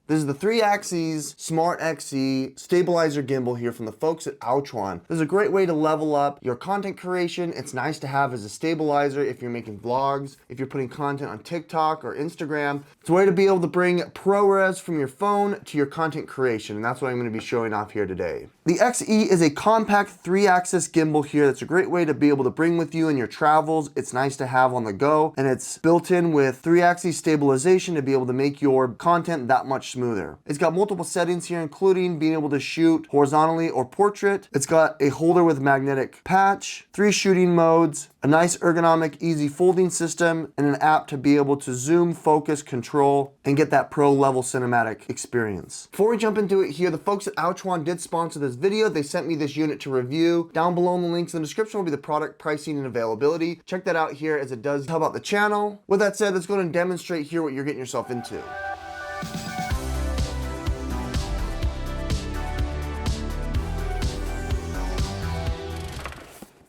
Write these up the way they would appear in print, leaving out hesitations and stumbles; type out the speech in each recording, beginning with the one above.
This is the 3-axis Smart XE stabilizer gimbal here from the folks at Auchuan. This is a great way to level up your content creation. It's nice to have as a stabilizer if you're making vlogs, if you're putting content on TikTok or Instagram. It's a way to be able to bring ProRes from your phone to your content creation, and that's what I'm going to be showing off here today. The XE is a compact 3-axis gimbal here that's a great way to be able to bring with you in your travels. It's nice to have on the go, and it's built in with 3-axis stabilization to be able to make your content that much smoother. It's got multiple settings here, including being able to shoot horizontally or portrait. It's got a holder with magnetic patch, 3 shooting modes, a nice ergonomic easy folding system, and an app to be able to zoom, focus, control, and get that pro level cinematic experience. Before we jump into it here, the folks at Auchuan did sponsor this video. They sent me this unit to review. Down below in the links in the description will be the product pricing and availability. Check that out here as it does help out the channel. With that said, let's go and demonstrate here what you're getting yourself into.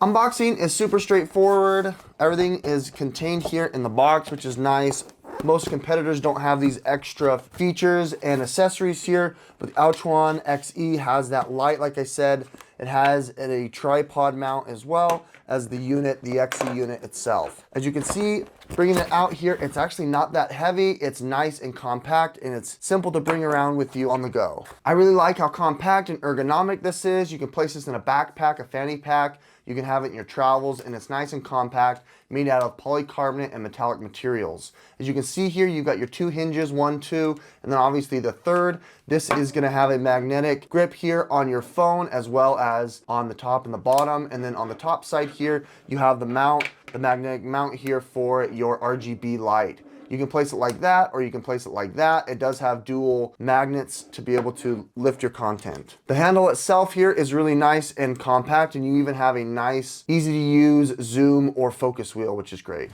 Unboxing is super straightforward. Everything is contained here in the box, which is nice. Most competitors don't have these extra features and accessories here, but the Aochuan XE has that light, like I said. It has a tripod mount as well as the unit, the XE unit itself. As you can see, bringing it out here, it's actually not that heavy. It's nice and compact, and it's simple to bring around with you on the go. I really like how compact and ergonomic this is. You can place this in a backpack, a fanny pack. You can have it in your travels, and it's nice and compact, made out of polycarbonate and metallic materials. As you can see here, you've got your 2 hinges, 1, 2, and then obviously the third. This is gonna have a magnetic grip here on your phone as well as on the top and the bottom. And then on the top side here, you have the mount, the magnetic mount here for your RGB light. You can place it like that, or you can place it like that. It does have dual magnets to be able to lift your content. The handle itself here is really nice and compact, and you even have a nice, easy to use zoom or focus wheel, which is great.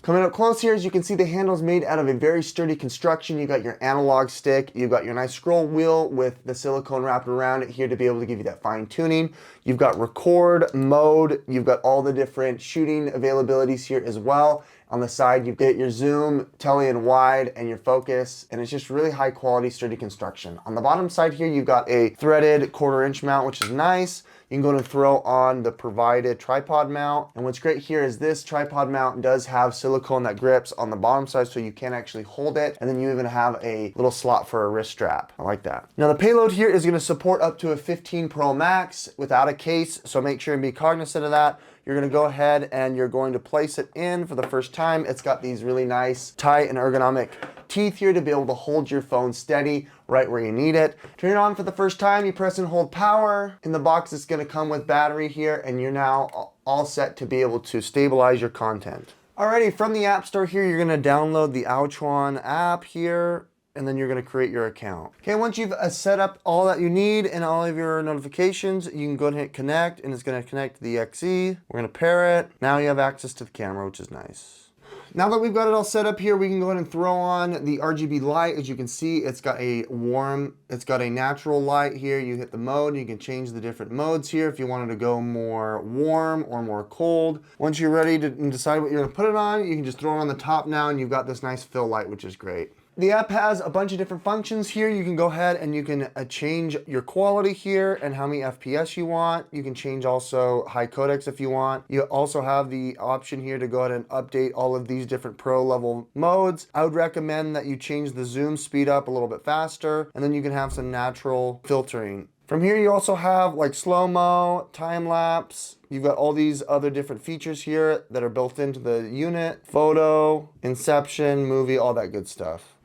Coming up close here, as you can see, the handle is made out of a very sturdy construction. You got your analog stick, you've got your nice scroll wheel with the silicone wrapped around it here to be able to give you that fine tuning. You've got record mode, you've got all the different shooting availabilities here as well. On the side, you get your zoom, tele and wide, and your focus, and it's just really high quality, sturdy construction. On the bottom side here, you've got a threaded 1/4 inch mount, which is nice. You can go and throw on the provided tripod mount. And what's great here is this tripod mount does have silicone that grips on the bottom side so you can actually hold it. And then you even have a little slot for a wrist strap. I like that. Now the payload here is gonna support up to a 15 Pro Max without a case. So make sure and be cognizant of that. You're gonna go ahead and you're going to place it in for the first time. It's got these really nice tight and ergonomic teeth here to be able to hold your phone steady right where you need it. Turn it on for the first time, you press and hold power. In the box, it's gonna come with battery here, and you're now all set to be able to stabilize your content. Alrighty, from the App Store here, you're gonna download the Auchuan app here, and then you're gonna create your account. Okay, once you've set up all that you need and all of your notifications, you can go ahead and hit connect, and it's gonna connect to the XE. We're gonna pair it. Now you have access to the camera, which is nice. Now that we've got it all set up here, we can go ahead and throw on the RGB light. As you can see, it's got a natural light here. You hit the mode, you can change the different modes here if you wanted to go more warm or more cold. Once you're ready to decide what you're gonna put it on, you can just throw it on the top now, and you've got this nice fill light, which is great. The app has a bunch of different functions here. You can go ahead and you can change your quality here and how many FPS you want. You can change also high codecs if you want. You also have the option here to go ahead and update all of these different pro level modes. I would recommend that you change the zoom speed up a little bit faster, and then you can have some natural filtering. From here, you also have like slow-mo, time-lapse. You've got all these other different features here that are built into the unit. Photo, inception, movie, all that good stuff.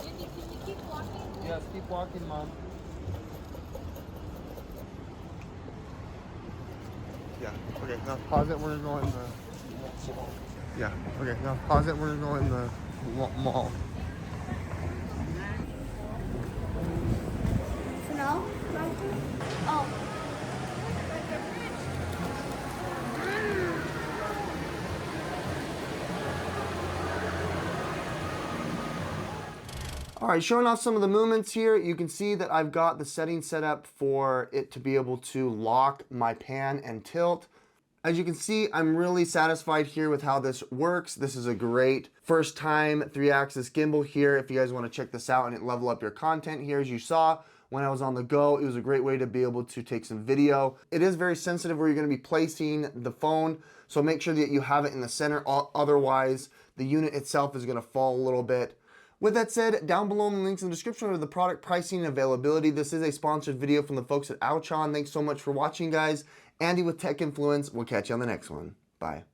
Can you keep walking? Yes, keep walking, Mom. Yeah, okay, now pause it, we're gonna go in the... Yeah, okay, now pause it, we're gonna go in the mall. For now? Oh. All right, showing off some of the movements here, you can see that I've got the settings set up for it to be able to lock my pan and tilt. As you can see, I'm really satisfied here with how this works. This is a great first time 3-axis gimbal here. If you guys want to check this out and level up your content here, as you saw, when I was on the go, it was a great way to be able to take some video. It is very sensitive where you're going to be placing the phone, so make sure that you have it in the center. Otherwise, the unit itself is going to fall a little bit. With that said, down below in the links in the description are the product pricing and availability. This is a sponsored video from the folks at Auchuan. Thanks so much for watching, guys. Andy with Tech Influence. We'll catch you on the next one. Bye.